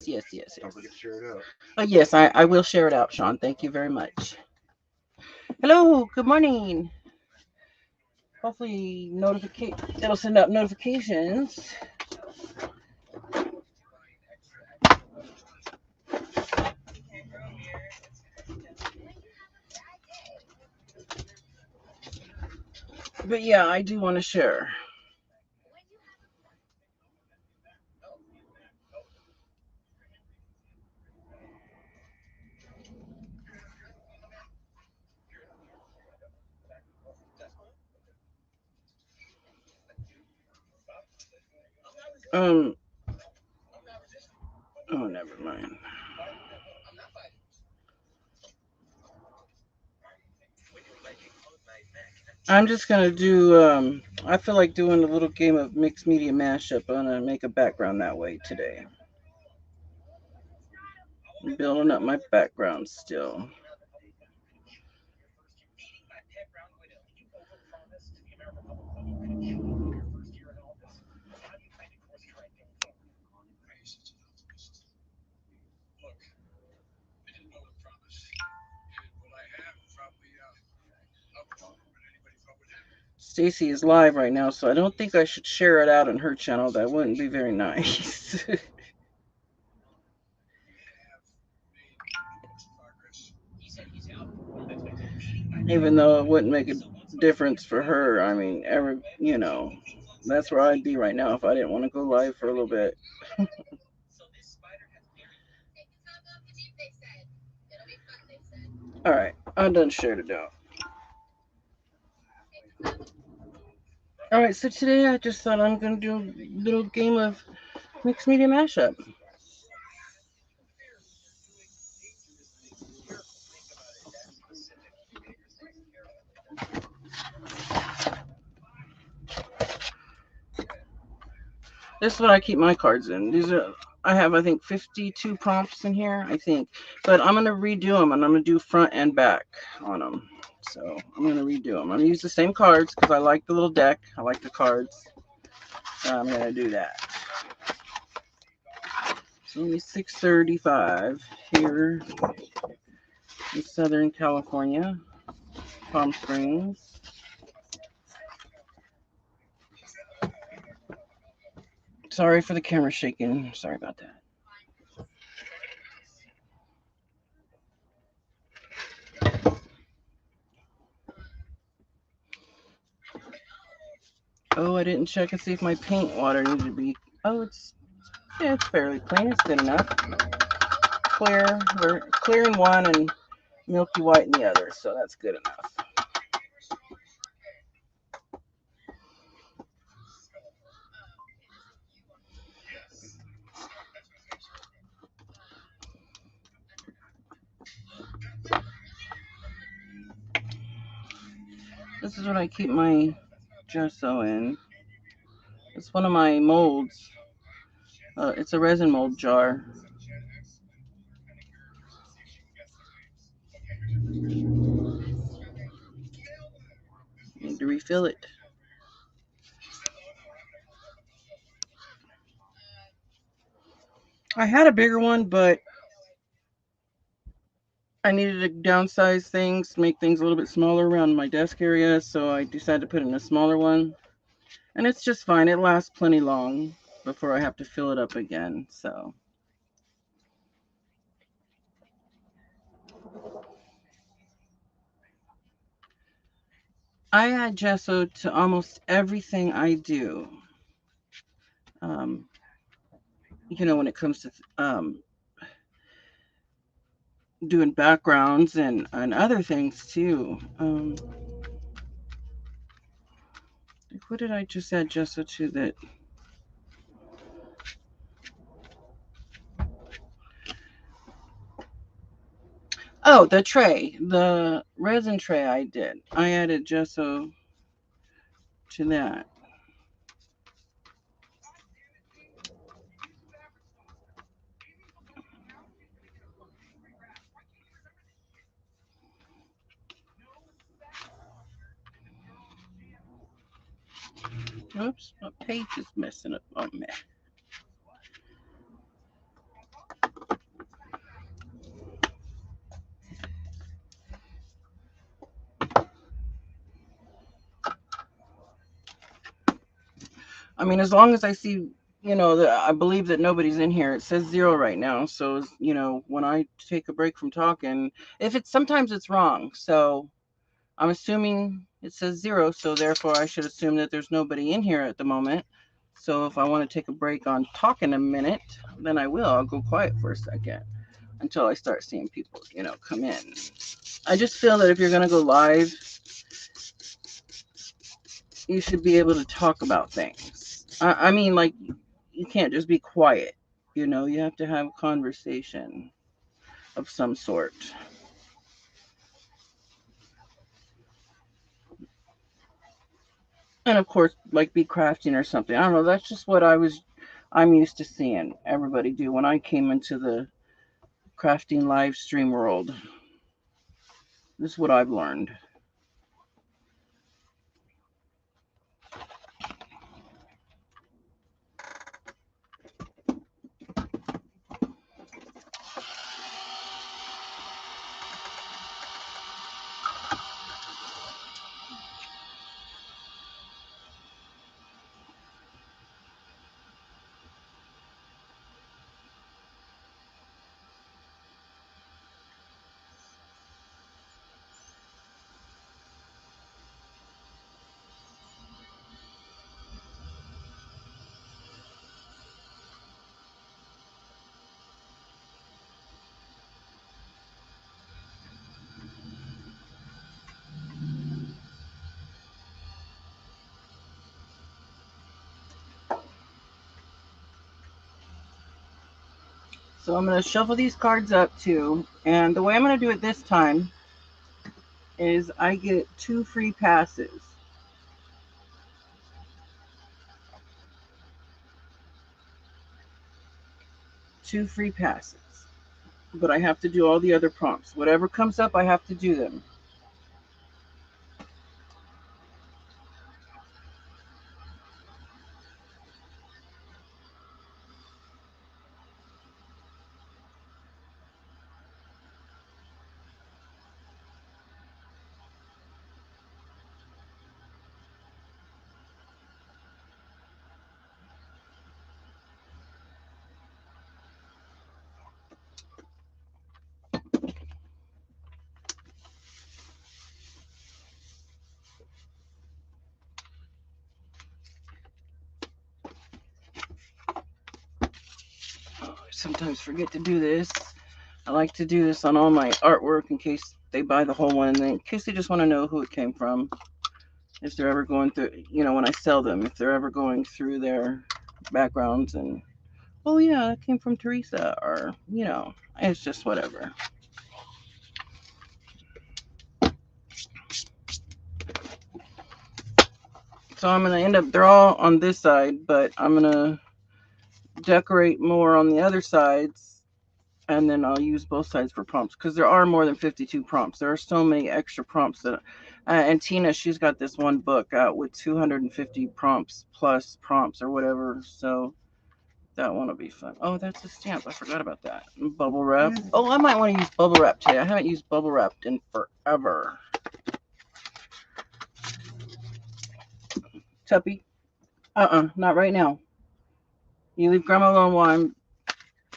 yes. Don't forget to share it out. Yes, I will share it out, Sean. Thank you very much. Hello, good morning. Hopefully, it'll send out notifications. But yeah, I do want to share. Um. Oh, never mind. I'm just gonna do. I feel like doing a little game of mixed media mashup. I'm gonna make a background that way today. I'm building up my background still. Stacy is live right now, so I don't think I should share it out on her channel. That wouldn't be very nice. Even though it wouldn't make a difference for her. I mean, that's where I'd be right now if I didn't want to go live for a little bit. All right, I'm done shared it out. All right, so today I just thought I'm gonna do a little game of mixed media mashup. This is what I keep my cards in. I have, I think, 52 prompts in here, I think. But I'm going to redo them, and I'm going to do front and back on them. So I'm going to redo them. I'm going to use the same cards because I like the little deck. I like the cards. So I'm going to do that. It's only 6:35 here in Southern California, Palm Springs. Sorry for the camera shaking. Sorry about that. Oh, I didn't check and see if my paint water needed to be. Oh, it's fairly clean. It's good enough. Clear. We're clear in one and milky white in the other, so that's good enough. This is what I keep my gesso in. It's one of my molds. It's a resin mold jar. Need to refill it. I had a bigger one, but I needed to downsize things, make things a little bit smaller around my desk area, so I decided to put it in a smaller one. And it's just fine. It lasts plenty long before I have to fill it up again. So I add gesso to almost everything I do. Um, when it comes to doing backgrounds and other things too. What did I just add gesso to that? Oh, the tray, the resin tray I did. I added gesso to that. Oops, my page is messing up. Oh, man. I mean, as long as I see, you know, that I believe that nobody's in here. It says 0 right now. So, you know, when I take a break from talking, if it's sometimes it's wrong. So I'm assuming it says 0. So therefore I should assume that there's nobody in here at the moment. So if I want to take a break on talking a minute, then I will. I'll go quiet for a second until I start seeing people, you know, come in. I just feel that if you're going to go live, you should be able to talk about things. I mean, like, you can't just be quiet. You know, you have to have conversation of some sort. And of course, like be crafting or something. I don't know. That's just what I'm used to seeing everybody do when I came into the crafting live stream world. This is what I've learned. So I'm going to shuffle these cards up too. And the way I'm going to do it this time is I get 2 free passes. 2 free passes. But I have to do all the other prompts. Whatever comes up, I have to do them. I sometimes forget to do this. I like to do this on all my artwork in case they buy the whole one, and then in case they just want to know who it came from. If they're ever going through, you know, when I sell them, if they're ever going through their backgrounds and, oh yeah, that came from Tereasa, or, you know, it's just whatever. So I'm going to end up, they're all on this side, but I'm going to decorate more on the other sides, and then I'll use both sides for prompts, because there are more than 52 prompts. There are so many extra prompts that, and Tina, she's got this one book out with 250 prompts plus prompts or whatever, so that one will be fun. Oh, that's a stamp. I forgot about that. Bubble wrap. Oh, I might want to use bubble wrap today. I haven't used bubble wrap in forever. Tuppy? Not right now. You leave Grandma alone while I'm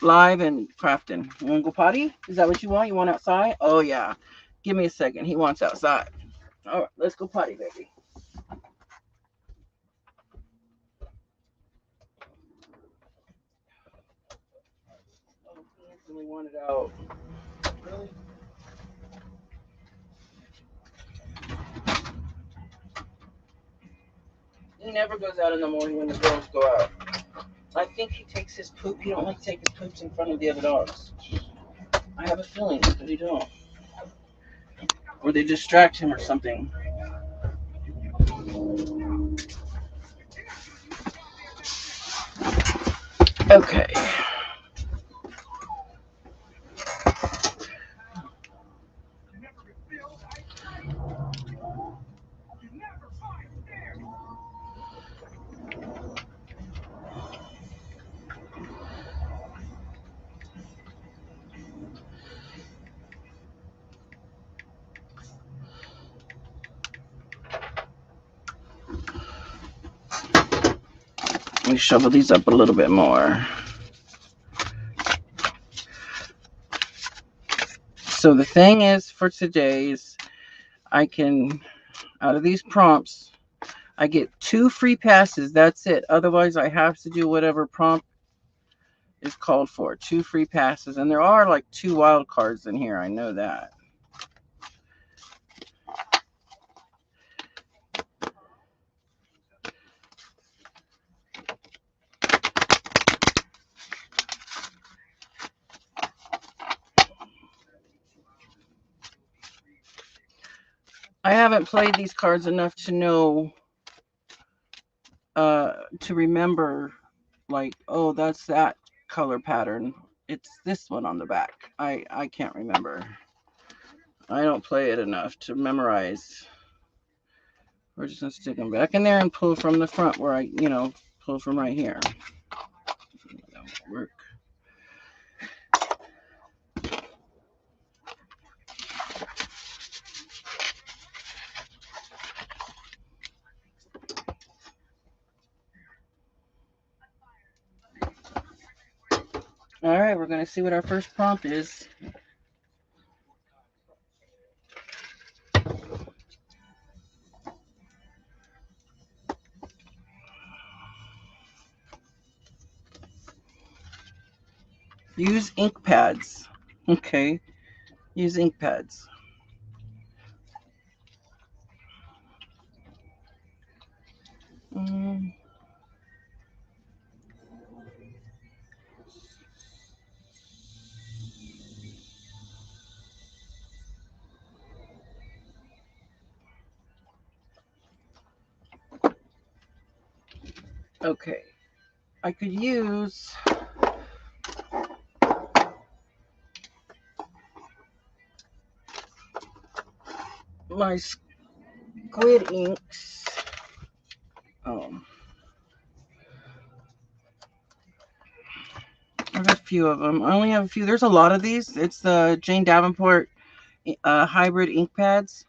live and crafting. You want to go potty? Is that what you want? You want outside? Oh, yeah. Give me a second. He wants outside. All right, let's go potty, baby. Oh, he instantly wanted out. Really? He never goes out in the morning when the girls go out. I think he takes his poop. He don't like to take his poops in front of the other dogs. I have a feeling that he don't. Or they distract him or something. Okay. me shovel these up a little bit more. So the thing is for today's, I can, out of these prompts, I get 2 free passes. That's it. Otherwise, I have to do whatever prompt is called for. 2 free passes. And there are like 2 wild cards in here. I know that. I haven't played these cards enough to know, to remember, like, oh, that's that color pattern. It's this one on the back. I can't remember. I don't play it enough to memorize. We're just going to stick them back in there and pull from the front where I, pull from right here. That won't work. All right, we're going to see what our first prompt is. Use ink pads. Okay, use ink pads. Okay, I could use my squid inks. I got a few of them. I only have a few. There's a lot of these. It's the Jane Davenport hybrid ink pads.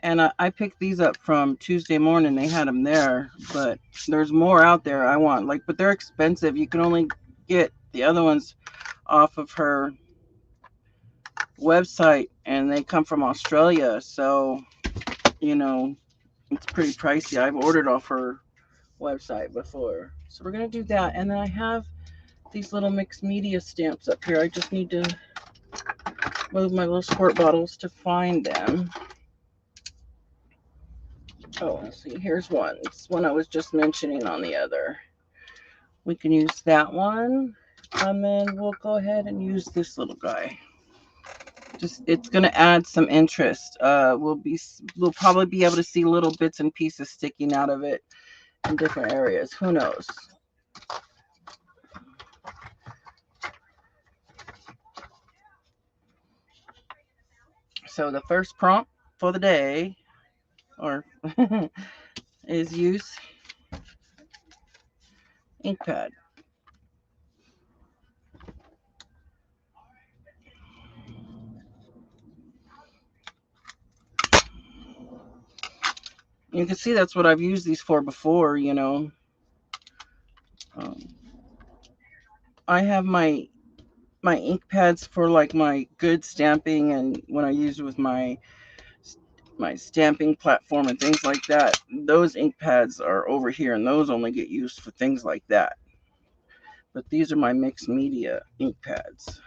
And I picked these up from Tuesday morning. They had them there, but there's more out there I want. But they're expensive. You can only get the other ones off of her website, and they come from Australia. So, it's pretty pricey. I've ordered off her website before. So we're going to do that. And then I have these little mixed media stamps up here. I just need to move my little squirt bottles to find them. Oh, let's see. Here's one. It's one I was just mentioning on the other. We can use that one. And then we'll go ahead and use this little guy. It's going to add some interest. We'll probably be able to see little bits and pieces sticking out of it in different areas. Who knows? So the first prompt for the day, or is use ink pad. You can see that's what I've used these for before, I have my ink pads for like my good stamping, and when I use it with my stamping platform and things like that, those ink pads are over here, and those only get used for things like that. But these are my mixed media ink pads.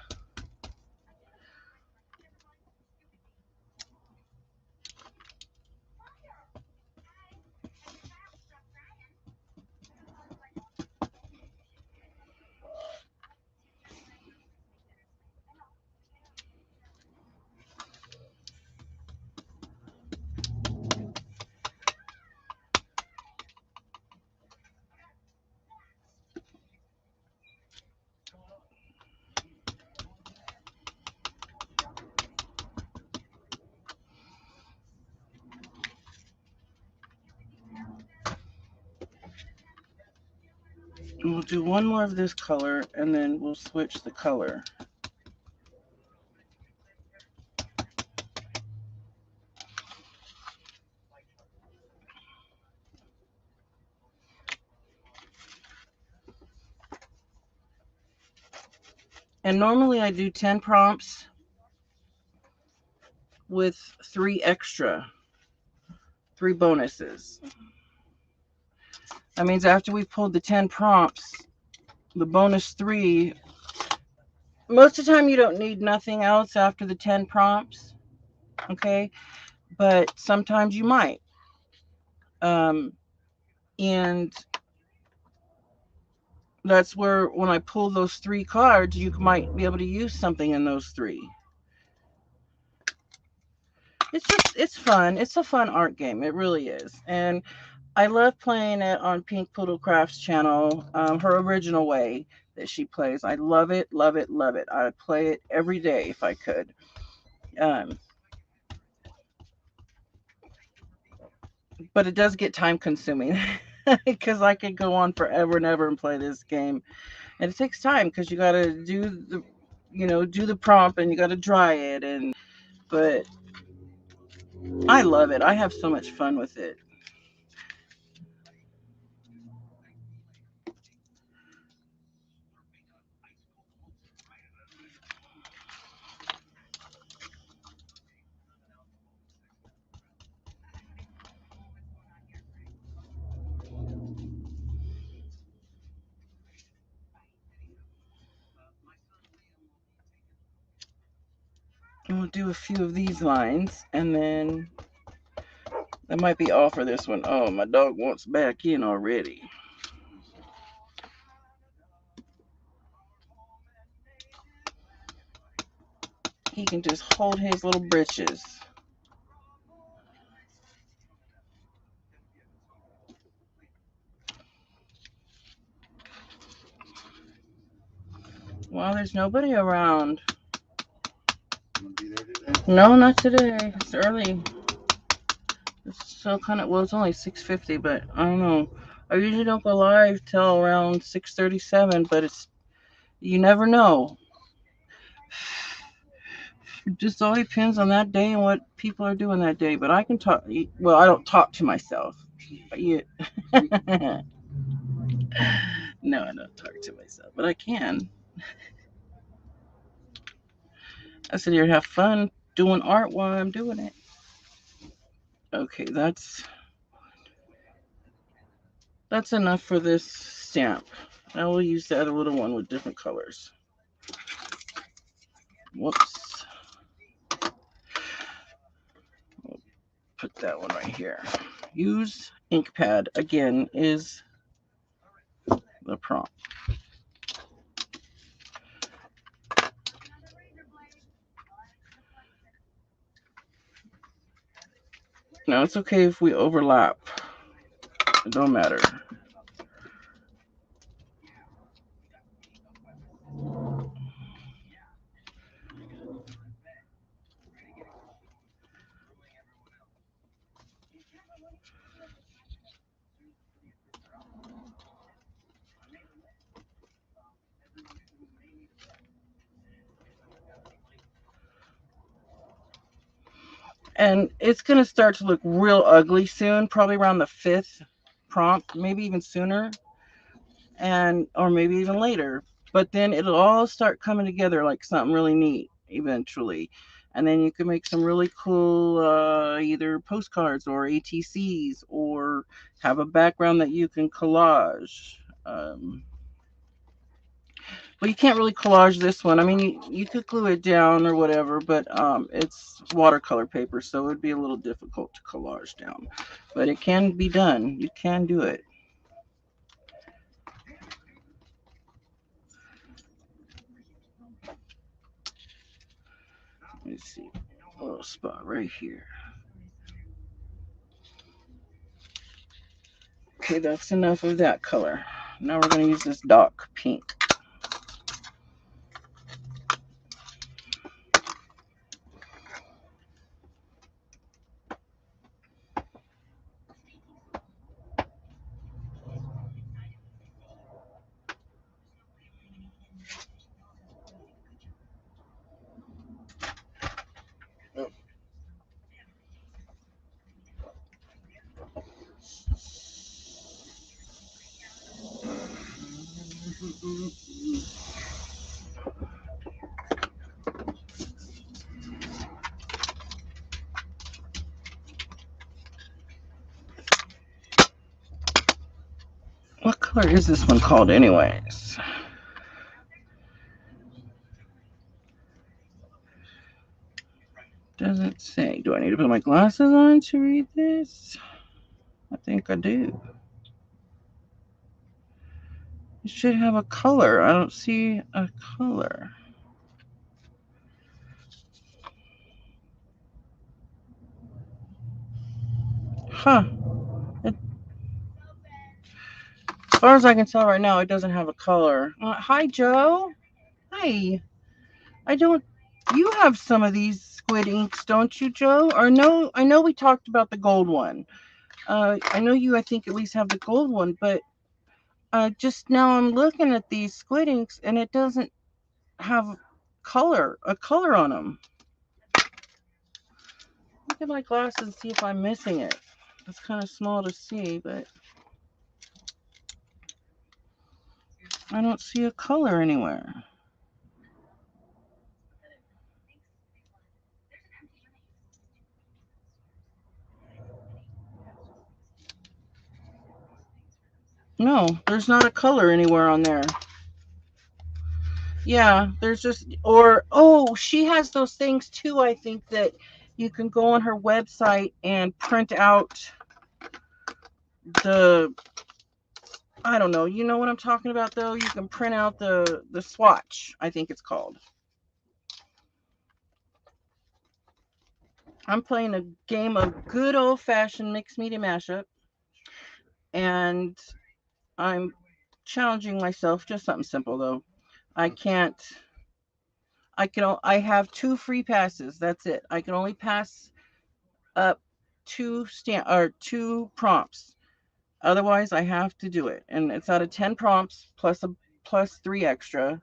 And we'll do one more of this color, and then we'll switch the color. And normally I do 10 prompts with 3 bonuses. That means after we pulled the 10 prompts, the bonus 3, most of the time you don't need nothing else after the 10 prompts, okay? But sometimes you might. And that's where when I pull those 3 cards, you might be able to use something in those 3. It's fun. It's a fun art game. It really is. And I love playing it on Pink Poodle Crafts channel, her original way that she plays. I love it, love it, love it. I would play it every day if I could. But it does get time consuming because I could go on forever and ever and play this game. And it takes time because you got to do the, do the prompt and you got to dry it. But I love it. I have so much fun with it. And we'll do a few of these lines and then that might be all for this one. Oh, my dog wants back in already. He can just hold his little britches. Well, there's nobody around. No, not today. It's early. It's still kind of, well, it's only 6:50, but I don't know. I usually don't go live till around 6:37, but you never know. It just all depends on that day and what people are doing that day. But I can talk. Well, I don't talk to myself. No, I don't talk to myself, but I can. I sit here and have fun doing art while I'm doing it. Okay, that's enough for this stamp. I will use the other little one with different colors. Whoops. We'll put that one right here. Use ink pad again is the prompt. Now it's okay if we overlap. It don't matter. And it's going to start to look real ugly soon, probably around the 5th prompt, maybe even sooner, or maybe even later. But then it'll all start coming together like something really neat eventually. And then you can make some really cool either postcards or ATCs or have a background that you can collage. Well, you can't really collage this one. I mean, you could glue it down or whatever, but it's watercolor paper, so it would be a little difficult to collage down. But it can be done. You can do it. Let me see. A little spot right here. Okay, that's enough of that color. Now we're going to use this dark pink. color is this one called anyways? Doesn't say. Do I need to put my glasses on to read this? I think I do. It should have a color. I don't see a color. Huh. As far as I can tell right now, it doesn't have a color. Hi, Joe. Hi. I don't. You have some of these squid inks, don't you, Joe? Or no? I know we talked about the gold one. I know you. I think at least have the gold one, but just now I'm looking at these squid inks, and it doesn't have a color on them. Look at my glasses and see if I'm missing it. It's kind of small to see, but I don't see a color anywhere. No, there's not a color anywhere on there. Yeah, there's just, or, oh, she has those things too, I think, that you can go on her website and print out the, I don't know, you know what I'm talking about though? You can print out the swatch, I think it's called. I'm playing a game of good old-fashioned mixed media mashup, and I'm challenging myself, just something simple though. I have 2 free passes, that's it. I can only pass up 2 prompts. Otherwise, I have to do it. And it's out of 10 prompts plus 3 extra in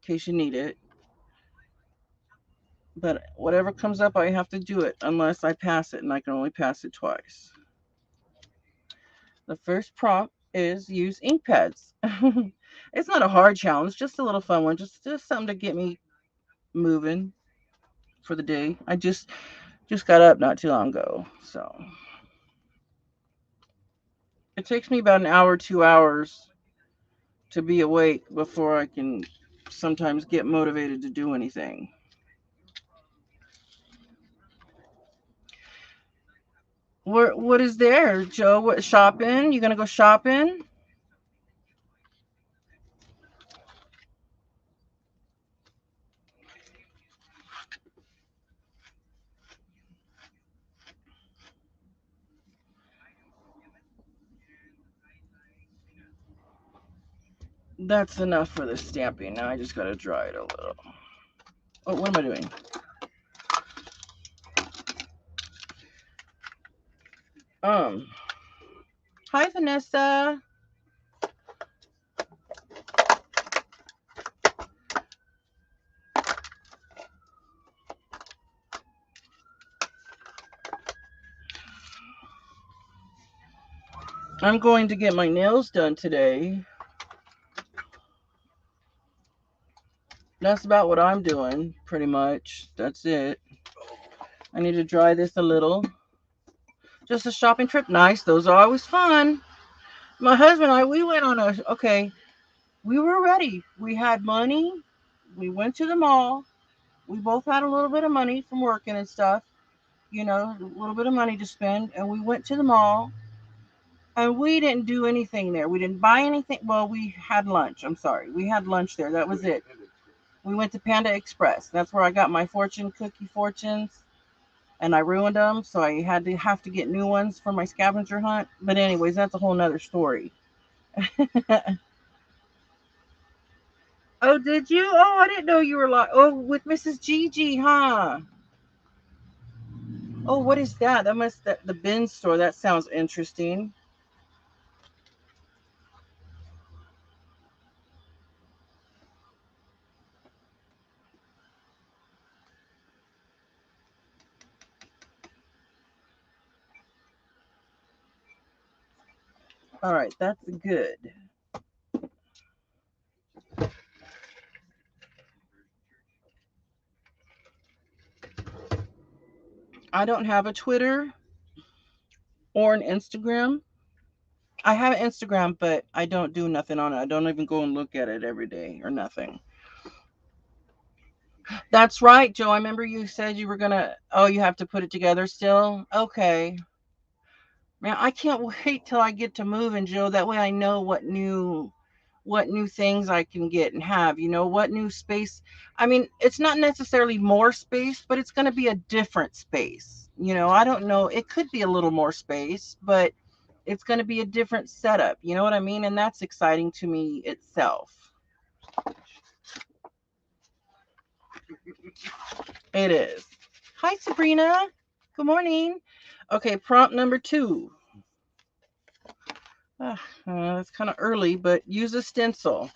case you need it. But whatever comes up, I have to do it unless I pass it, and I can only pass it twice. The first prompt is use ink pads. It's not a hard challenge, just a little fun one, just something to get me moving for the day. I just got up not too long ago, so it takes me about an hour, 2 hours to be awake before I can sometimes get motivated to do anything. What is there, Joe? What, shopping? You gonna go shopping? That's enough for the stamping. Now I just gotta dry it a little. Oh, what am I doing? Hi, Vanessa. I'm going to get my nails done today. That's about what I'm doing, pretty much. That's it. I need to dry this a little. Just a shopping trip. Nice. Those are always fun. My husband and I, we went on we were ready. We had money. We went to the mall. We both had a little bit of money from working and stuff. A little bit of money to spend. And we went to the mall. And we didn't do anything there. We didn't buy anything. Well, we had lunch. I'm sorry. We had lunch there. That was it. We went to Panda Express. That's where I got my fortune cookie fortunes. And I ruined them. So I have to get new ones for my scavenger hunt. But anyways, that's a whole nother story. Oh, did you? Oh, I didn't know you were like, oh, with Mrs. Gigi, huh? Oh, what is that? The bin store. That sounds interesting. All right, that's good. I don't have a Twitter or an Instagram. I have an Instagram, but I don't do nothing on it. I don't even go and look at it every day or nothing. That's right, Joe. I remember you said you were gonna. Oh, you have to put it together still. Okay, man. I can't wait till I get to moving, Joe. That way I know what new things I can get and have. You know what new space. I mean, it's not necessarily more space, but it's gonna be a different space. You know, I don't know. It could be a little more space, but it's gonna be a different setup. You know what I mean? And that's exciting to me itself. It is. Hi, Sabrina. Good morning. Okay, prompt number 2. It's kind of early, but use a stencil.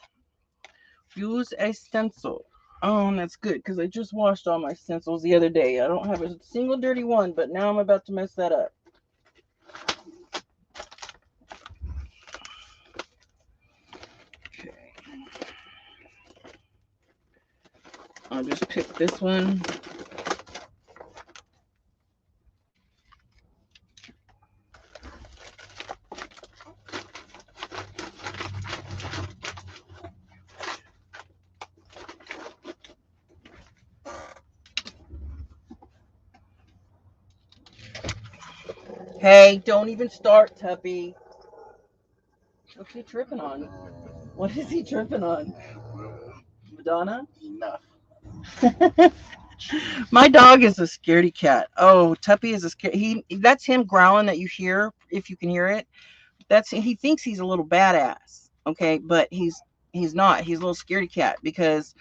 Use a stencil. Oh, that's good because I just washed all my stencils the other day. I don't have a single dirty one, but now I'm about to mess that up. Okay. I'll just pick this one. Hey, don't even start, Tuppy. What's he tripping on? What is he tripping on? Madonna? Enough. My dog is a scaredy cat. Oh, Tuppy is a scare. That's him growling that you hear if you can hear it. He thinks he's a little badass. Okay, but he's not. He's a little scaredy cat because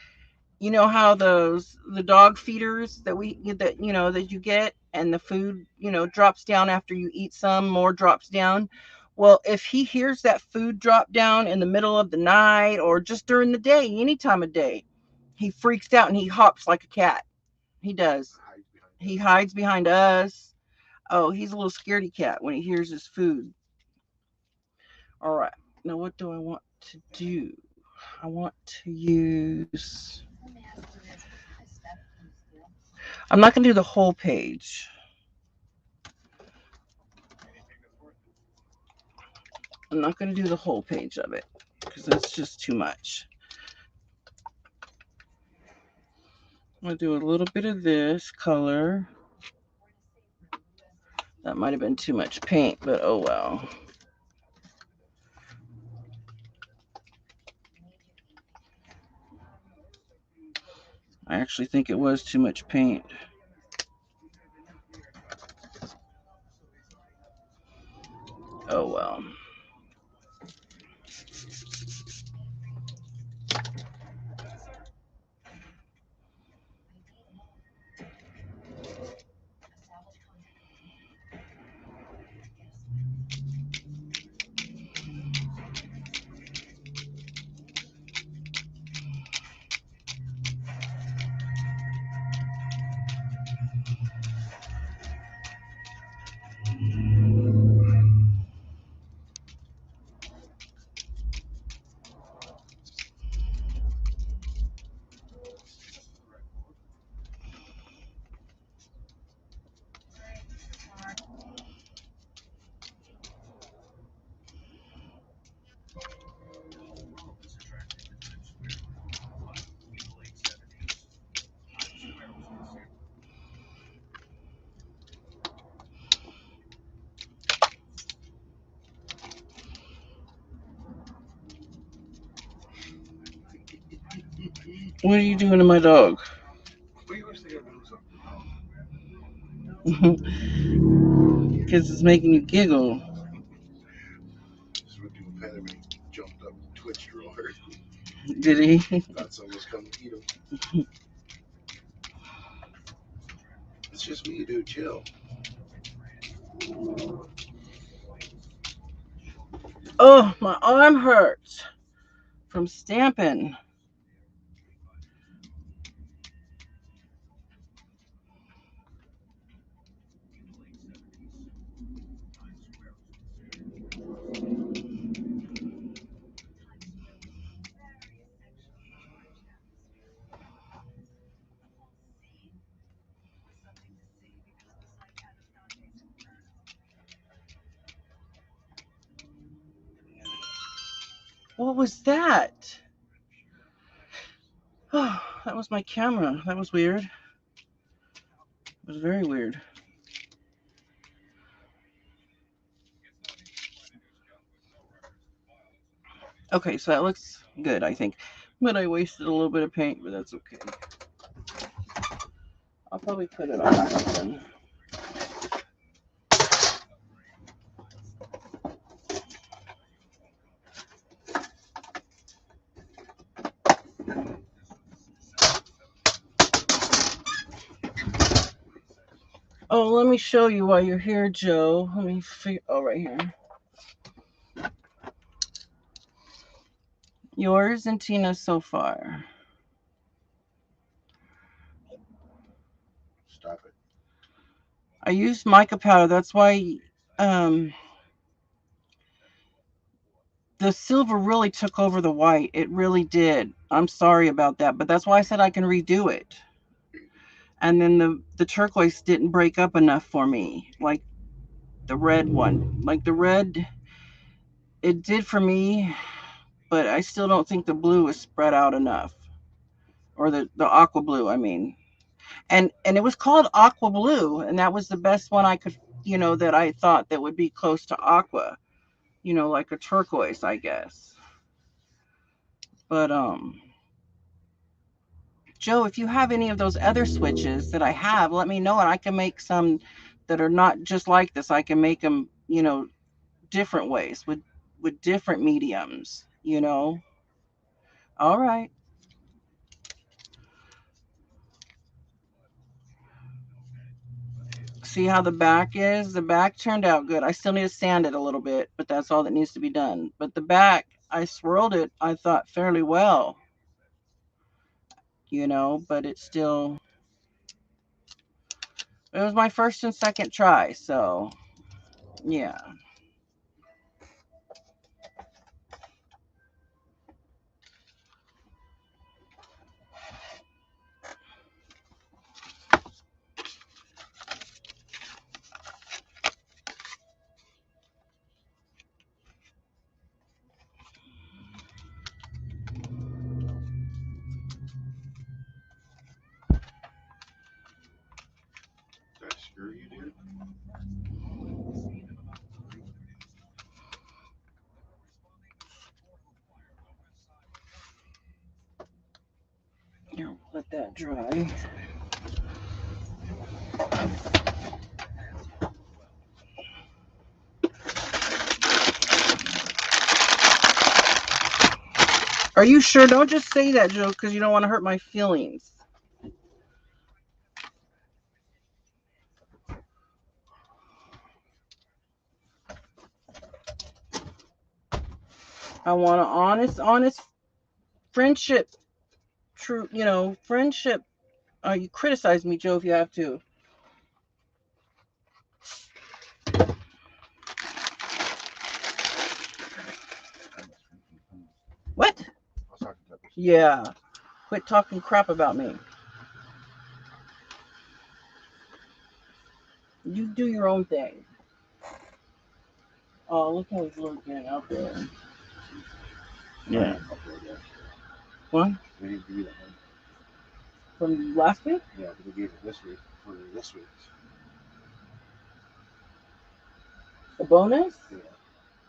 you know how the dog feeders that you get and the food drops down after you eat some more drops down. Well, if he hears that food drop down in the middle of the night or just during the day, any time of day, he freaks out and he hops like a cat. He does. He hides behind us. Oh, he's a little scaredy cat when he hears his food. All right. Now, what do I want to do? I want to use. I'm not going to do the whole page. I'm not going to do the whole page of it because that's just too much. I'm going to do a little bit of this color. That might have been too much paint, but oh well. I actually think it was too much paint. Oh well. What are you doing to my dog? Because it's making you giggle. Did he? Thought someone was coming to eat him. It's just what you do, chill. Oh, my arm hurts from stamping. What was that? Oh, that was my camera. That was weird. It was very weird. Okay, so that looks good, I think. But I wasted a little bit of paint, but that's okay. I'll probably put it on something. Oh, let me show you while you're here, Joe. Let me figure. Oh, right here. Yours and Tina's so far. Stop it. I used mica powder. That's why the silver really took over the white. It really did. I'm sorry about that, but that's why I said I can redo it. And then the turquoise didn't break up enough for me, like the red one. Like the red, it did for me, but I still don't think the blue is spread out enough. Or the aqua blue, I mean. And it was called aqua blue, and that was the best one I could, that I thought that would be close to aqua, like a turquoise, I guess. But Joe, if you have any of those other switches that I have, let me know, and I can make some that are not just like this. I can make them, different ways with different mediums, All right. See how the back is? The back turned out good. I still need to sand it a little bit, but that's all that needs to be done. But the back, I swirled it, I thought, fairly well, but it was my first and second try, so yeah. That screw you, dude? Here, let that dry. Are you sure? Don't just say that, Joe, because you don't want to hurt my feelings. I want an honest friendship. True, friendship. You criticize me, Joe, if you have to. What? Yeah. Quit talking crap about me. You do your own thing. Oh, look how he's looking out there. Yeah. What? They didn't give you that one. From last week? Yeah, but they gave it this week for this week's. The bonus? Yeah.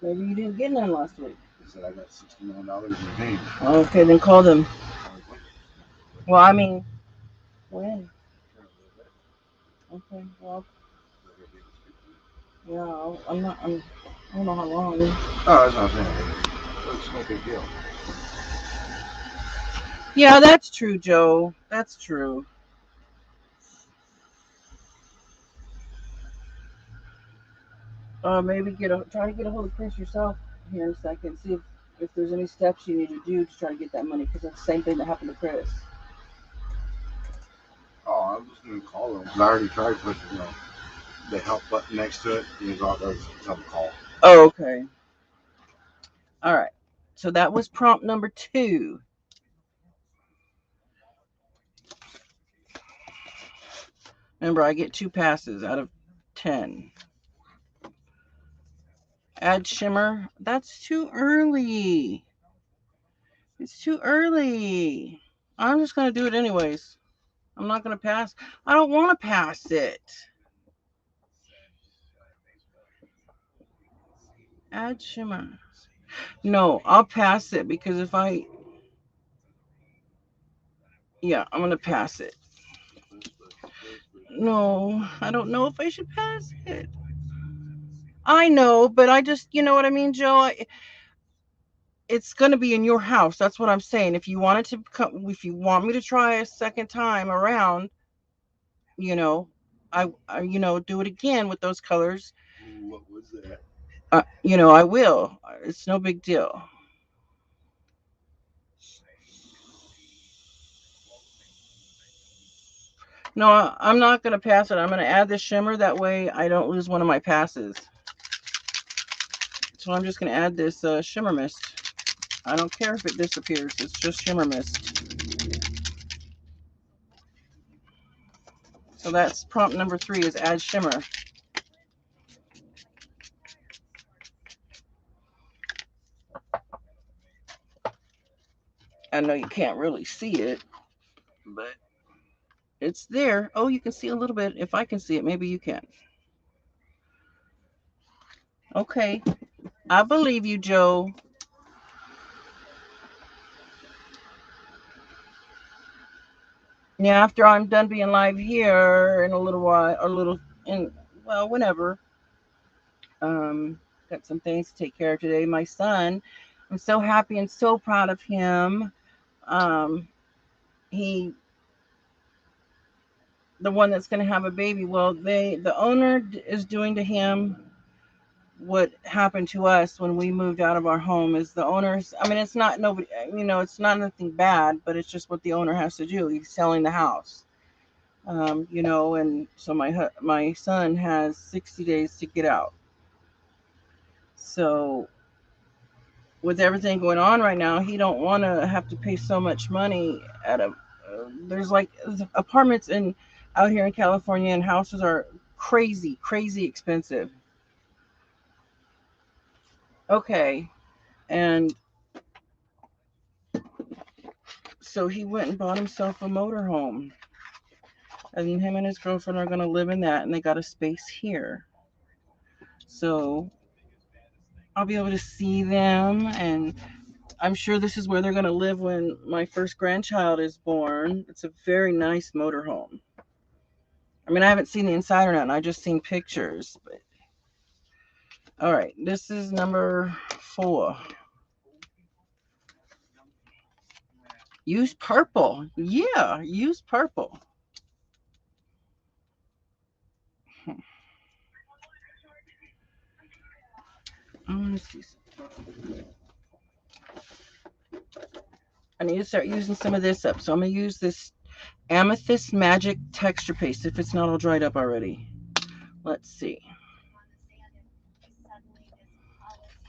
Maybe you didn't get none last week. They said I got $60 million in retained. Okay, then call them. Well, I mean, when? Okay, well, yeah, I don't know how long. Oh, that's not fair. It's no big deal. Yeah, that's true, Joe. That's true. Maybe try to get a hold of Chris yourself here in a second. See if there's any steps you need to do to try to get that money, because that's the same thing that happened to Chris. Oh, I was just going to call them. I already tried pushing, the help button next to it. And all those tell them call. Oh, okay. All right. So that was prompt number 2. Remember, I get 2 passes out of 10. Add shimmer. That's too early. It's too early. I'm just going to do it anyways. I'm not going to pass. I don't want to pass it. Add shimmer. No, I'll pass it because if I, yeah, I'm going to pass it. No, I don't know if I should pass it. I know, but I just, you know what I mean, Joe? It's going to be in your house. That's what I'm saying. If you wanted to come, if you want me to try a second time around, you know, do it again with those colors. What was that? I will. It's no big deal. No, I'm not going to pass it. I'm going to add the shimmer. That way I don't lose one of my passes. So I'm just going to add this shimmer mist. I don't care if it disappears. It's just shimmer mist. So that's prompt number 3 is add shimmer. I know you can't really see it, but it's there. Oh, you can see a little bit. If I can see it, maybe you can. Okay. I believe you, Joe. Yeah, after I'm done being live here in a little while, or a little, well, whenever. Um, got some things to take care of today. My son, I'm so happy and so proud of him. Um, he, the one that's going to have a baby. Well, the owner is doing to him what happened to us when we moved out of our home. Is the owners? I mean, it's not nobody. It's not nothing bad, but it's just what the owner has to do. He's selling the house. And so my son has 60 days to get out. So with everything going on right now, he don't want to have to pay so much money at a. There's like apartments in out here in California, and houses are crazy, crazy expensive. Okay, and so he went and bought himself a motorhome, and him and his girlfriend are gonna live in that, and they got a space here. So I'll be able to see them, and I'm sure this is where they're going to live when my first grandchild is born. It's a very nice motorhome. I mean, I haven't seen the inside or nothing. I just seen pictures. But all right, this is number 4. Use purple. Yeah, use purple. I want to see. I need to start using some of this up. So I'm gonna use this Amethyst Magic Texture Paste if it's not all dried up already. Let's see.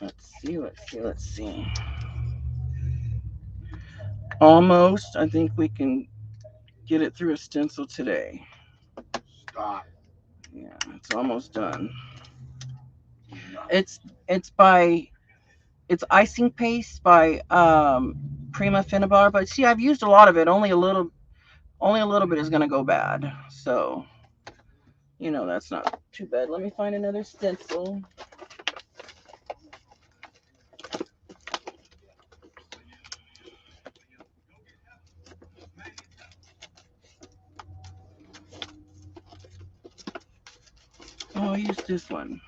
Let's see. Almost. I think we can get it through a stencil today. Stop. Yeah, it's almost done. No. It's by it's icing paste by Prima Finnabar, but see, I've used a lot of it. Only a little bit is gonna go bad. So that's not too bad. Let me find another stencil. Oh, I'll use this one.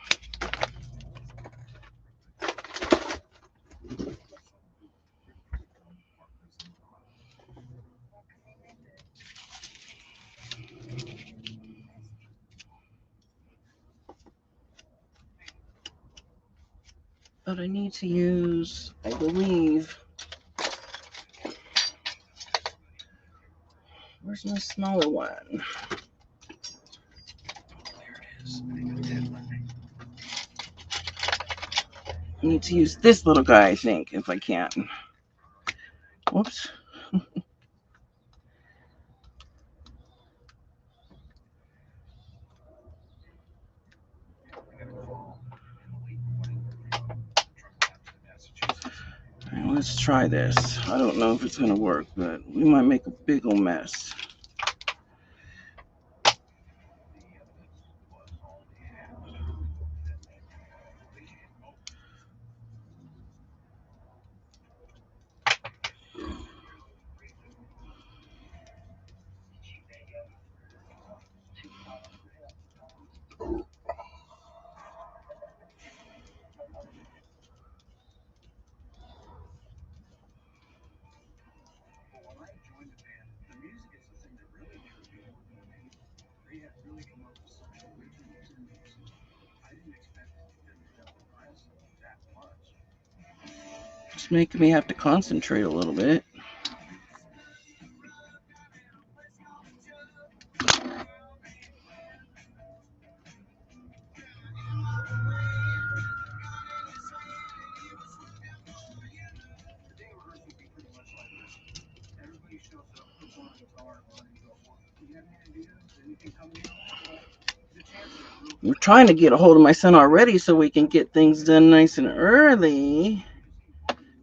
But I need to use, I believe, where's my smaller one? There it is. I need to use this little guy, I think, if I can. Whoops. Let's try this. I don't know if it's going to work, but we might make a big old mess. It's making me have to concentrate a little bit. We're trying to get a hold of my son already so we can get things done nice and early,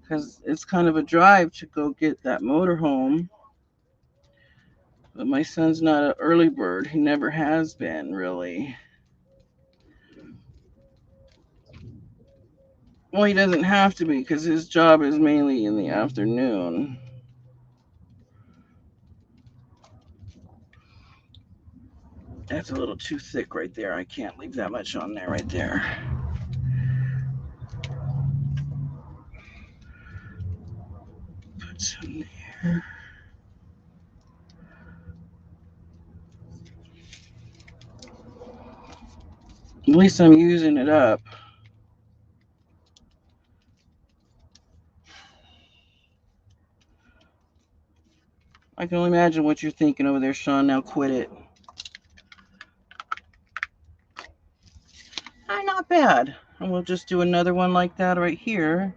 because it's kind of a drive to go get that motorhome. But my son's not an early bird. He never has been, really. Well, he doesn't have to be because his job is mainly in the afternoon. That's a little too thick right there. I can't leave that much on there right there. Put some there. At least I'm using it up. I can only imagine what you're thinking over there, Sean. Now quit it. Not bad. And we'll just do another one like that right here.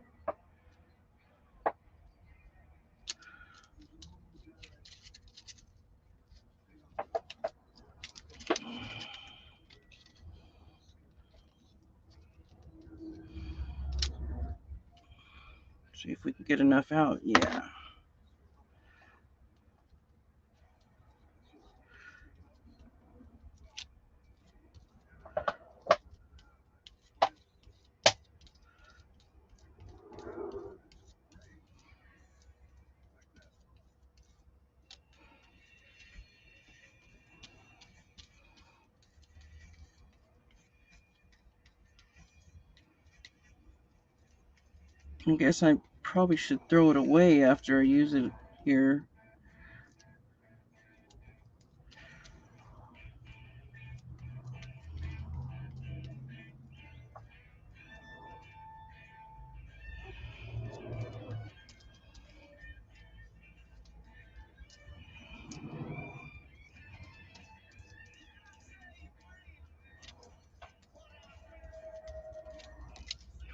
See if we can get enough out. Yeah. I guess I probably should throw it away after I use it here.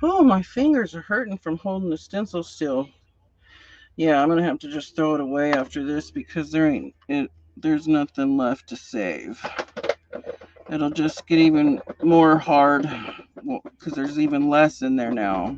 Oh, my fingers are hurting from holding the stencil still. Yeah, I'm gonna have to just throw it away after this because there's nothing left to save. It'll just get even more hard because there's even less in there now.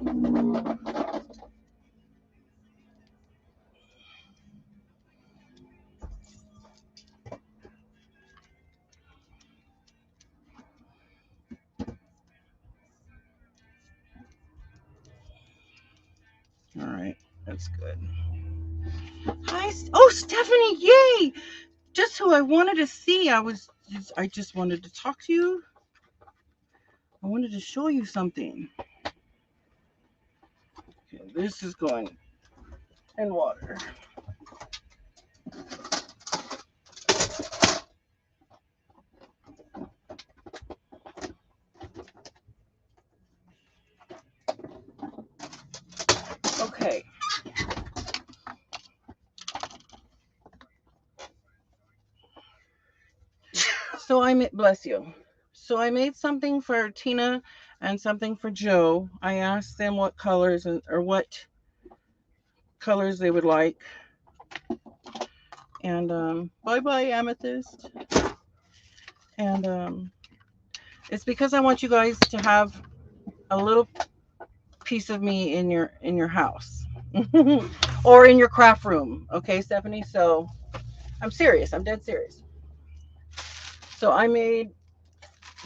All right, that's good. Hi, oh Stephanie, yay! Just who I wanted to see. I just wanted to talk to you. I wanted to show you something. Okay, this is going in water. Okay. So bless you. So I made something for Tina and something for Joe. I asked them what colors or what colors they would like. And bye bye amethyst. And it's because I want you guys to have a little piece of me in your house. or in your craft room. Okay, Stephanie? So I'm serious. I'm dead serious. So I made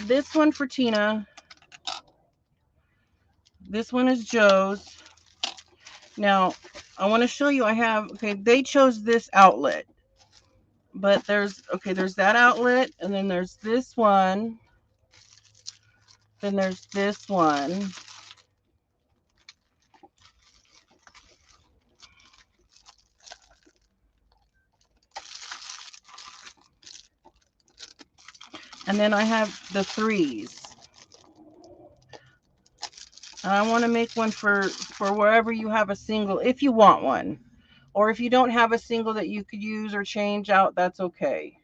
this one for Tina. This one is Joe's. Now, I want to show you, I have, okay, they chose this outlet. But there's, okay, there's that outlet, and then there's this one. Then there's this one. And then I have the threes. And I want to make one for wherever you have a single, if you want one. Or if you don't have a single that you could use or change out, that's okay.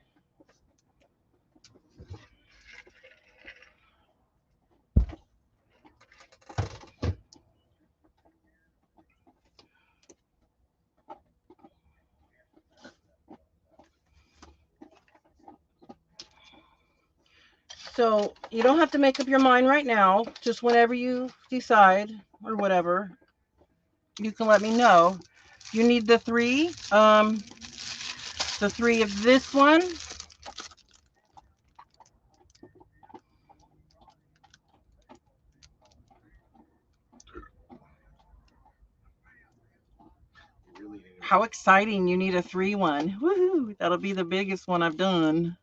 So you don't have to make up your mind right now. Just whenever you decide or whatever, you can let me know. You need the three of this one. How exciting. You need a 3-1. Woohoo. That'll be the biggest one I've done.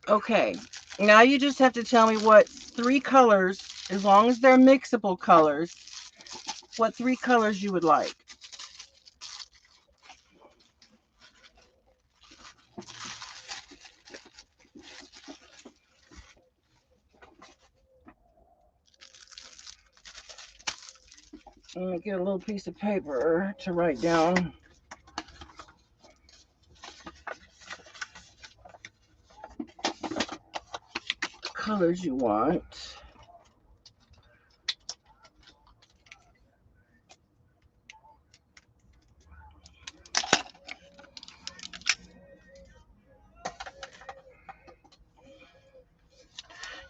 Okay. Now you just have to tell me what 3 colors, as long as they're mixable colors, what 3 colors you would like. Let me get a little piece of paper to write down the colors you want.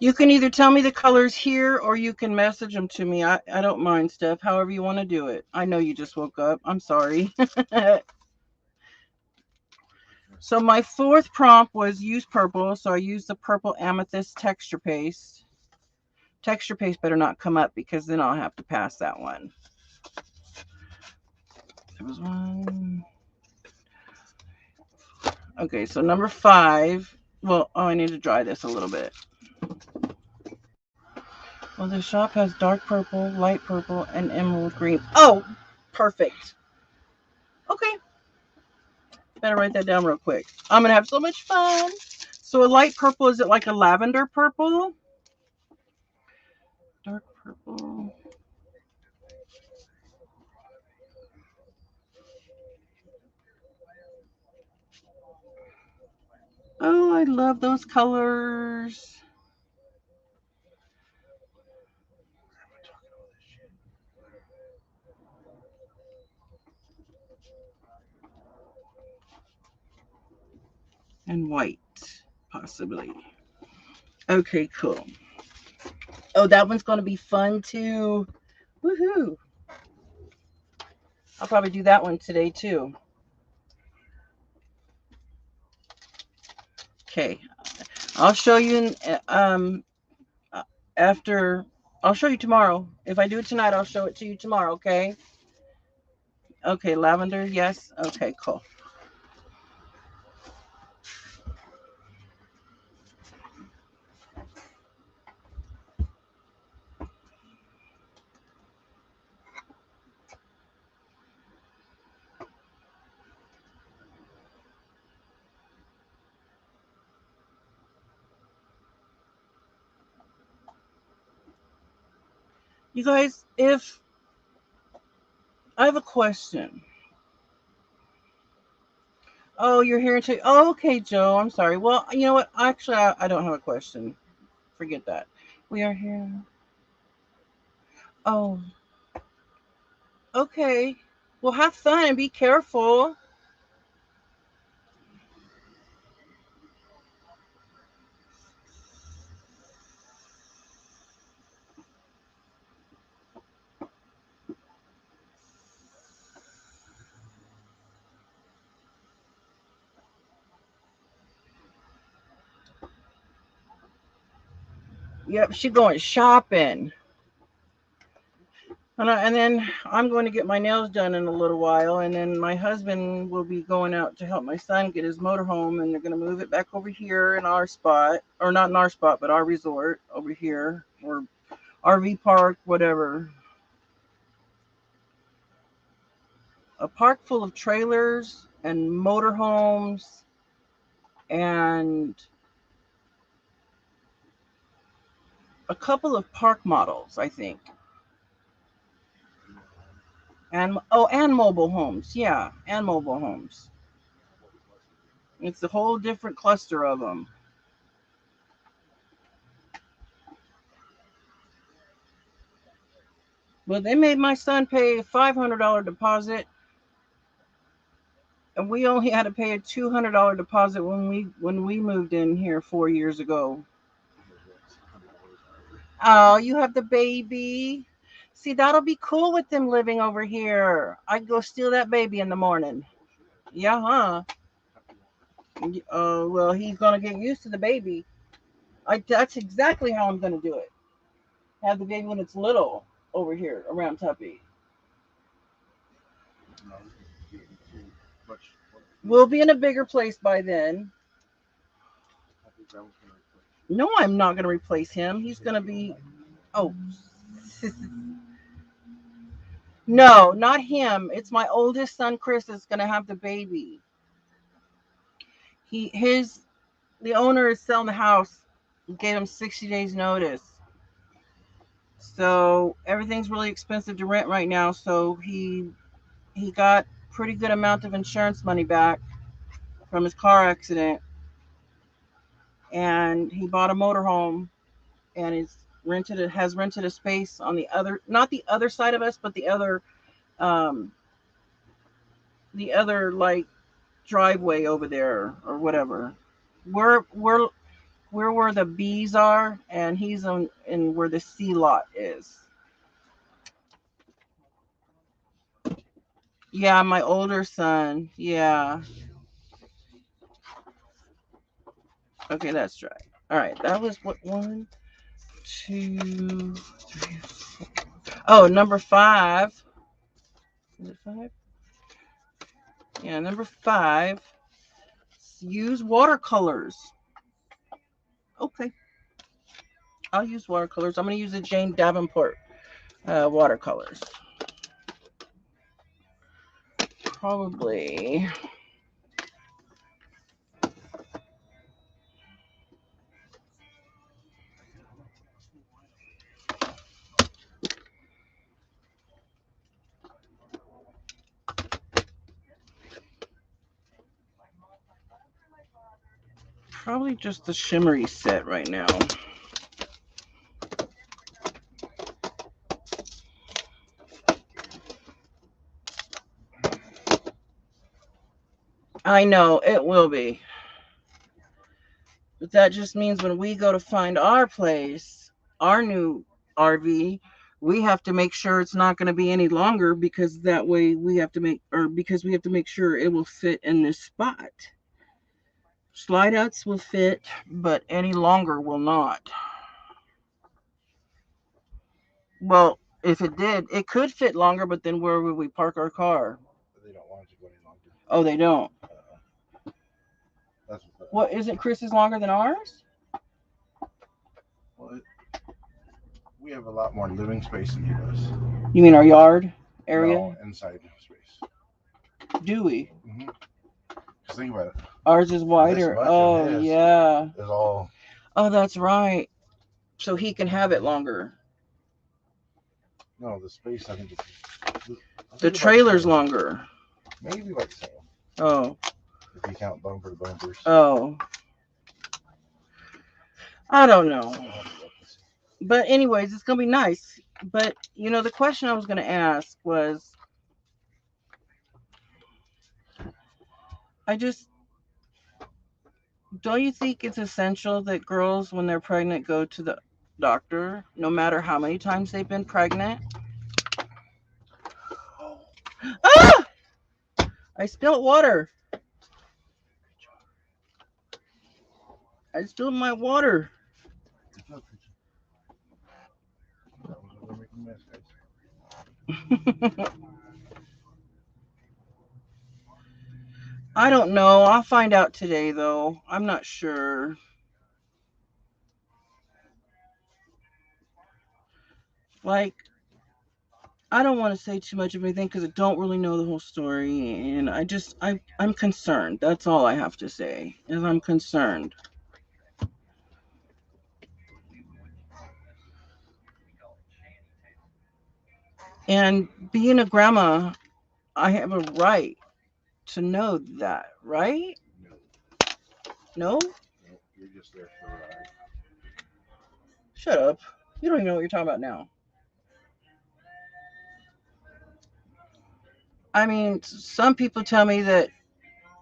You can either tell me the colors here or you can message them to me. I don't mind, Steph, however you want to do it. I know you just woke up. I'm sorry. So my 4th prompt was use purple. So I used the purple amethyst texture paste. Texture paste better not come up because then I'll have to pass that one. There was one. Okay, so number 5. Well, oh, I need to dry this a little bit. Well, the shop has dark purple, light purple, and emerald green. Oh, perfect. Okay. Better write that down real quick. I'm going to have so much fun. So a light purple, is it like a lavender purple? Dark purple. Oh, I love those colors. And white, possibly. Okay, cool. Oh, that one's going to be fun too. Woohoo. I'll probably do that one today too. Okay. I'll show you after. I'll show you tomorrow. If I do it tonight, I'll show it to you tomorrow, okay? Okay, lavender, yes. Okay, cool. You guys, if I have a question. Oh, you're here to. Oh, okay, Joe. I'm sorry. Well, you know what? Actually, I don't have a question. Forget that. We are here. Oh, okay. Well, have fun and be careful. Yep, she going shopping. And then I'm going to get my nails done in a little while, and then my husband will be going out to help my son get his motorhome, and they're going to move it back over here in our spot, or not in our spot, but our resort over here, or RV park, whatever. A park full of trailers and motorhomes and a couple of park models, I think. And mobile homes. Yeah, and mobile homes. It's a whole different cluster of them. But they made my son pay a $500 deposit, and we only had to pay a $200 deposit when we moved in here 4 years ago. Oh, you have the baby. See, that'll be cool with them living over here. I'd go steal that baby in the morning. Yeah, huh? Well, he's gonna get used to the baby. That's exactly how I'm gonna do it. Have the baby when it's little over here around Tuppy. We'll be in a bigger place by then. No, I'm not gonna replace him. He's gonna be. Oh, no, not him. It's my oldest son, Chris, that's gonna have the baby. The owner is selling the house. Gave him 60 days notice. So everything's really expensive to rent right now. So he got pretty good amount of insurance money back from his car accident, and he bought a motorhome, and has rented a space on the other, not the other side of us, but um the other like driveway over there or whatever. We're we're where the bees are, and he's on in where the C lot is. Yeah, my older son. Yeah. Okay, that's right. All right, that was what, one, two, three. Oh, number five. Is it five? Yeah, number five. Use watercolors. Okay, I'll use watercolors. I'm gonna use the Jane Davenport watercolors. Probably. Probably just the shimmery set right now. I know it will be. But that just means when we go to find our place, our new RV, we have to make sure it's not going to be any longer, because that way we have to make sure it will fit in this spot. Slide outs will fit, but any longer will not. Well, if it did, it could fit longer, but then where would we park our car? They don't want it to go any longer. Oh, they don't. That's What, isn't Chris's longer than ours? well, we have a lot more living space than he does. You mean our yard area? No, inside space. Do we? Mm-hmm. Just think about it. Ours is wider. Oh, yeah. Is all. Oh, that's right. So he can have it longer. No, the space. I think The trailer's longer. Maybe like the same. Oh. If you count bumper to bumpers. Oh. I don't know. But anyways, it's gonna be nice. But the question I was gonna ask was, I just don't you think it's essential that girls, when they're pregnant, go to the doctor, no matter how many times they've been pregnant? Ah! I spilled water. I spilled my water. I don't know. I'll find out today, though. I'm not sure. Like, I don't want to say too much of anything because I don't really know the whole story, and I'm concerned. That's all I have to say. Is I'm concerned. And being a grandma, I have a right to know that, right? No, No? no, you're just there for the ride. Shut up. You don't even know what you're talking about now. I mean, some people tell me that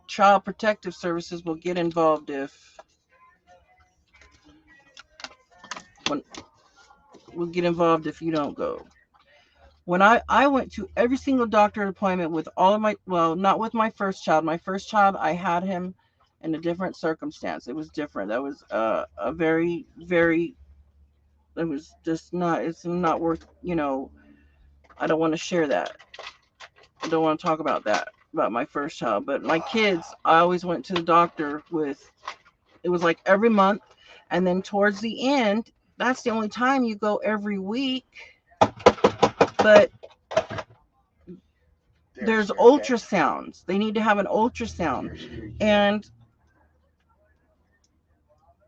child protective services will get involved if when will get involved if you don't go. When I went to every single doctor appointment with all of my, well, not with my first child. My first child, I had him in a different circumstance. It was different. That was a very, very, it was just not, it's not worth, I don't want to share that. I don't want to talk about that, about my first child. But my kids, I always went to the doctor with, it was like every month. And then towards the end, that's the only time you go every week. But there's ultrasounds. They need to have an ultrasound. And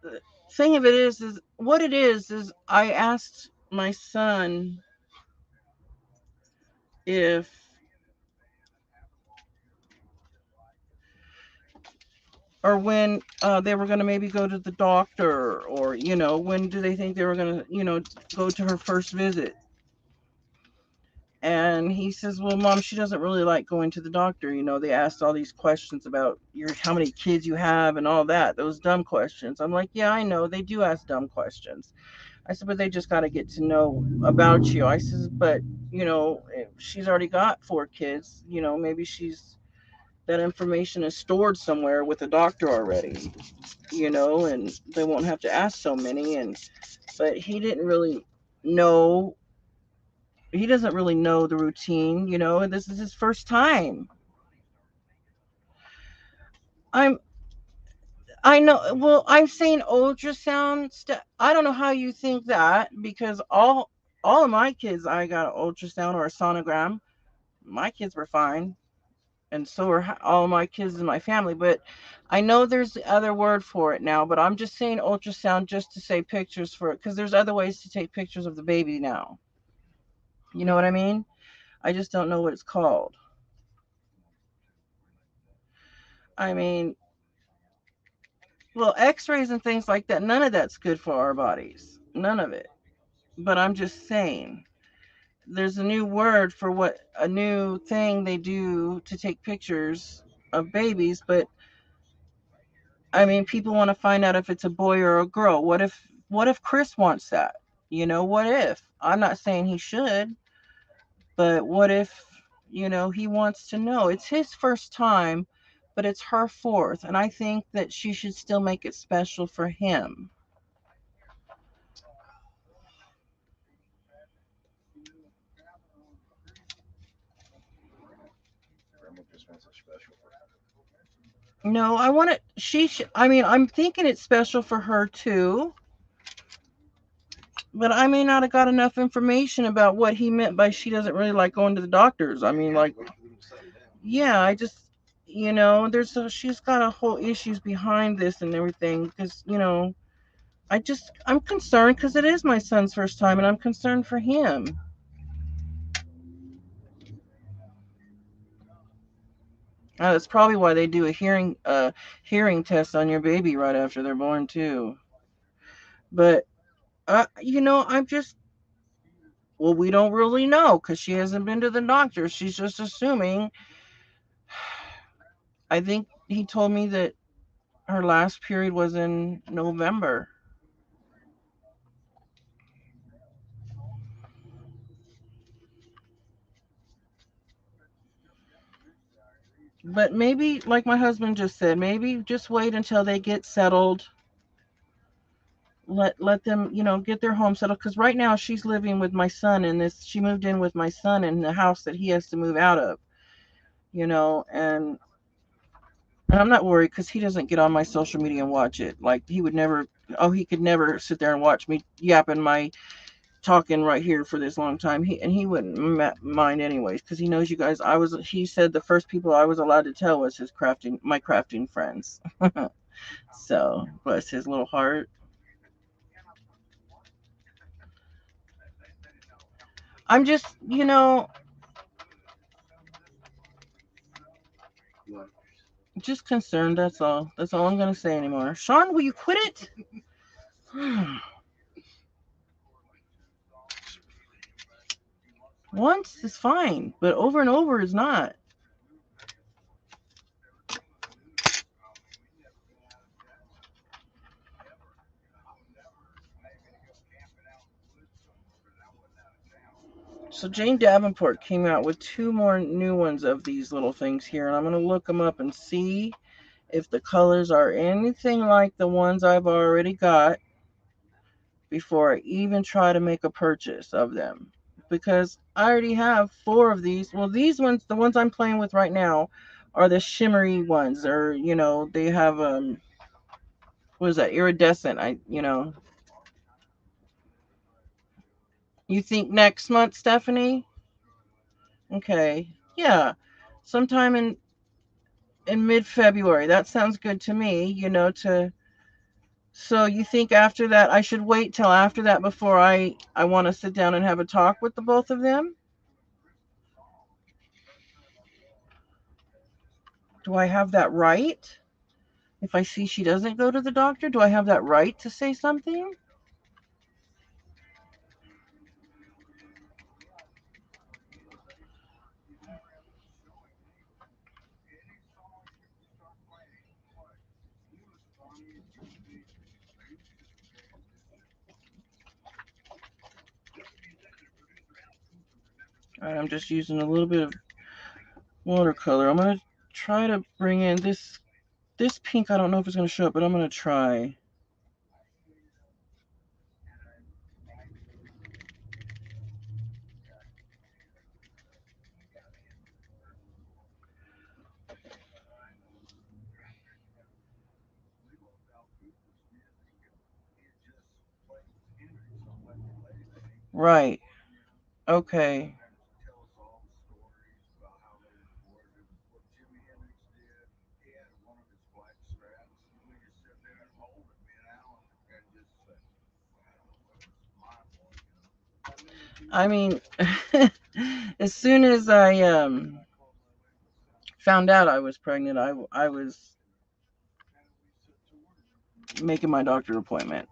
the thing of it is what it is I asked my son if, or when they were going to maybe go to the doctor, or, when do they think they were going to, go to her first visit. And he says, well, Mom, she doesn't really like going to the doctor. They asked all these questions about how many kids you have and all that, those dumb questions. I'm like, yeah, I know they do ask dumb questions. I said, but they just got to get to know about you. I says, but, if she's already got 4 kids, maybe that information is stored somewhere with the doctor already, and they won't have to ask so many. But he didn't really know, he doesn't really know the routine, and this is his first time. I'm, I know, well, I'm saying ultrasound stuff. I don't know how you think that, because all of my kids, I got an ultrasound or a sonogram. My kids were fine, and so are all my kids in my family. But I know there's the other word for it now. But I'm just saying ultrasound just to say pictures for it, because there's other ways to take pictures of the baby now. You know what I mean? I just don't know what it's called. I mean, well, X-rays and things like that. None of that's good for our bodies. None of it. But I'm just saying. There's a new word for what a new thing they do to take pictures of babies. But I mean, people want to find out if it's a boy or a girl. What if Chris wants that? What if? I'm not saying he should, but what if, he wants to know? It's his first time, but it's her fourth, and I think that she should still make it special for him. Grandma just wants it special for her. No, I want it. I mean, I'm thinking it's special for her too, but I may not have got enough information about what he meant by she doesn't really like going to the doctors. I mean, like, Wait for them to settle down. yeah, she's got a whole issues behind this and everything, because, I'm concerned because it is my son's first time, and I'm concerned for him. That's probably why they do a hearing test on your baby right after they're born too. But I'm just, well, we don't really know because she hasn't been to the doctor. She's just assuming. I think he told me that her last period was in November. But maybe, like my husband just said, maybe just wait until they get settled let them, get their home settled, because right now she's living with my son in this she moved in with my son in the house that he has to move out of, and I'm not worried because he doesn't get on my social media and watch it. Like he would never. Oh, he could never sit there and watch me yapping my talking right here for this long time. He wouldn't mind anyways because he knows you guys. He said the first people I was allowed to tell was my crafting friends. So bless his little heart. I'm just concerned. That's all. That's all I'm gonna say anymore. Sean, will you quit it? Once is fine, but over and over is not. So Jane Davenport came out with two more new ones of these little things here, and I'm gonna look them up and see if the colors are anything like the ones I've already got before I even try to make a purchase of them. Because I already have four of these. Well, these ones, the ones I'm playing with right now, are the shimmery ones, or they have what is that, iridescent? You think next month, Stephanie? Okay, yeah, sometime in mid-February. That sounds good to me. So you think after that I should wait till after that before I want to sit down and have a talk with the both of them? Do I have that right? If I see she doesn't go to the doctor, do I have that right to say something? All right, I'm just using a little bit of watercolor. I'm gonna try to bring in this pink. I don't know if it's gonna show up, but I'm gonna try. Right. Okay. I mean, as soon as I found out I was pregnant, I was making my doctor appointment.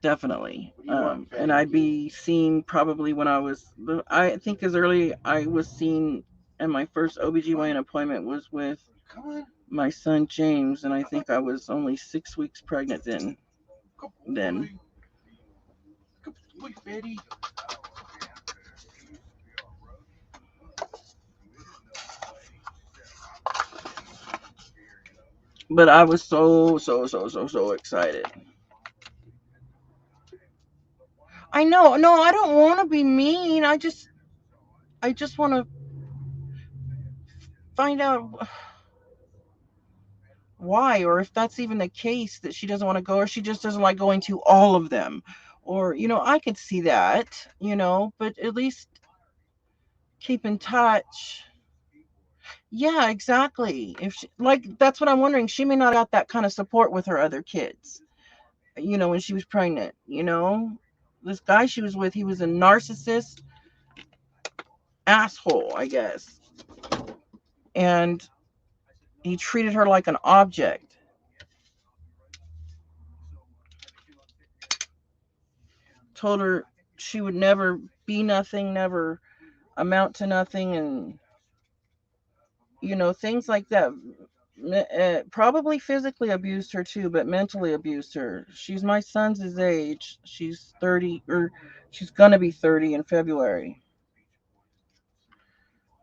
Definitely. And I'd be seen probably when I think as early I was seen, and my first OBGYN appointment was with my son James, and I think I was only 6 weeks pregnant then. But I was so so so so so excited. I know. No, I don't want to be mean. I just want to find out why, or if that's even the case that she doesn't want to go, or she just doesn't like going to all of them. Or, I could see that, but at least keep in touch. Yeah, exactly. If she, like, that's what I'm wondering. She may not have got that kind of support with her other kids, when she was pregnant, This guy she was with, he was a narcissist asshole, I guess. And he treated her like an object. Told her she would never be nothing, never amount to nothing, and things like that. Probably physically abused her too, but mentally abused her. She's my son's age. She's 30, or she's gonna be 30 in February.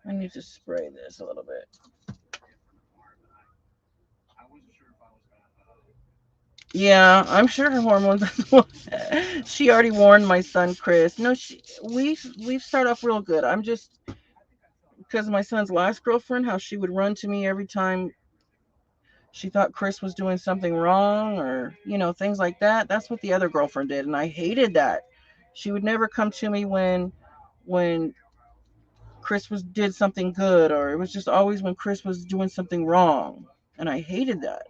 I need to spray this a little bit. Yeah, I'm sure her hormones. She already warned my son Chris. No, we've started off real good. I'm just because my son's last girlfriend, how she would run to me every time she thought Chris was doing something wrong or things like that. That's what the other girlfriend did, and I hated that. She would never come to me when Chris was did something good, or it was just always when Chris was doing something wrong, and I hated that.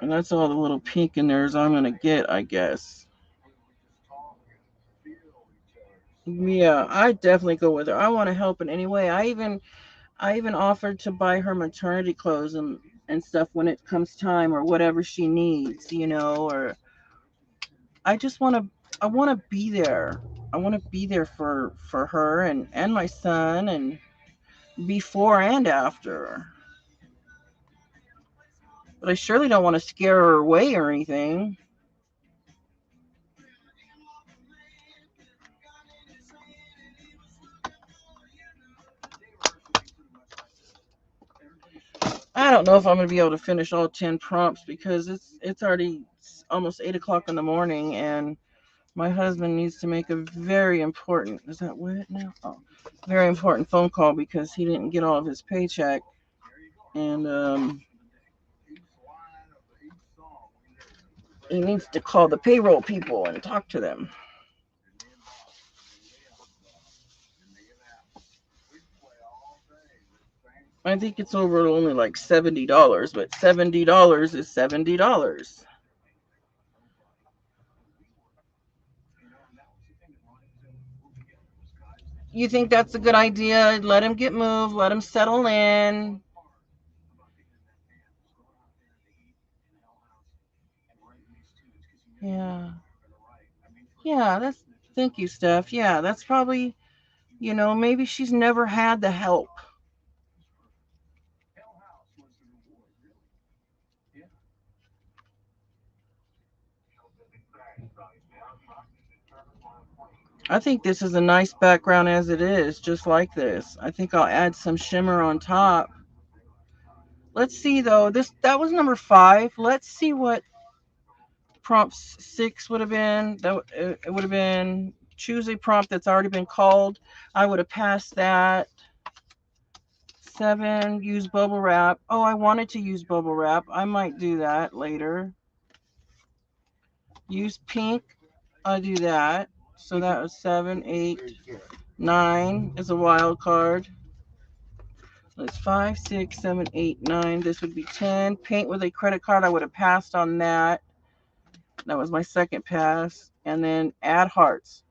And that's all the little pink in there I'm gonna get, I guess. Yeah, I definitely go with her. I want to help in any way. I even offered to buy her maternity clothes and stuff when it comes time or whatever she needs, or I want to be there. I want to be there for her and my son and before and after. But I surely don't want to scare her away or anything. I don't know if I'm going to be able to finish all 10 prompts because it's already almost 8 o'clock in the morning, and my husband needs to make a very important, is that what now? Oh, very important phone call because he didn't get all of his paycheck, and he needs to call the payroll people and talk to them. I think it's over only like $70, but $70 is $70. You think that's a good idea? Let him get moved, let him settle in. Yeah. Yeah, that's thank you, Steph. Yeah, that's probably, maybe she's never had the help. I think this is a nice background as it is, just like this. I think I'll add some shimmer on top. Let's see though. This that was number 5. Let's see what prompt 6 would have been. It would have been choose a prompt that's already been called. I would have passed that. 7, use bubble wrap. Oh, I wanted to use bubble wrap. I might do that later. Use pink. I do that. So that was 7, 8, 9 is a wild card. It's 5, 6, 7, 8, 9. This would be 10. Paint with a credit card. I would have passed on that. That was my second pass. And then add hearts.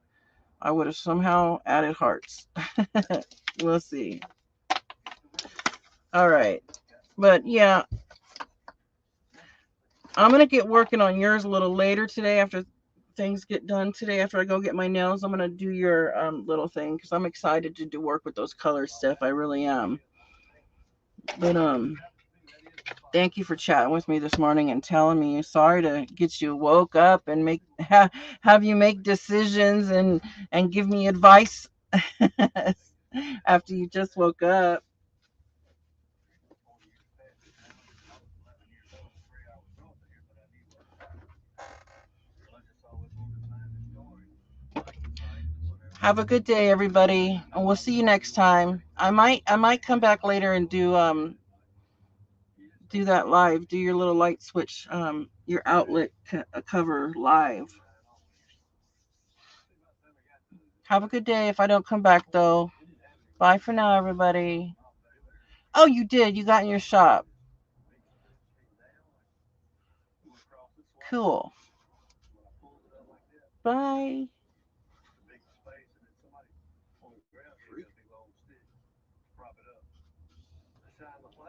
I would have somehow added hearts. We'll see. All right. But yeah, I'm going to get working on yours a little later today after things get done today. After I go get my nails, I'm going to do your little thing because I'm excited to do work with those colors, Steph. I really am. But thank you for chatting with me this morning and telling me. Sorry to get you woke up and have you make decisions and give me advice after you just woke up. Have a good day, everybody, and we'll see you next time. I might come back later and do that live. Do your little light switch, your outlet cover live. Have a good day. If I don't come back though, bye for now, everybody. Oh, you did. You got in your shop. Cool. Bye.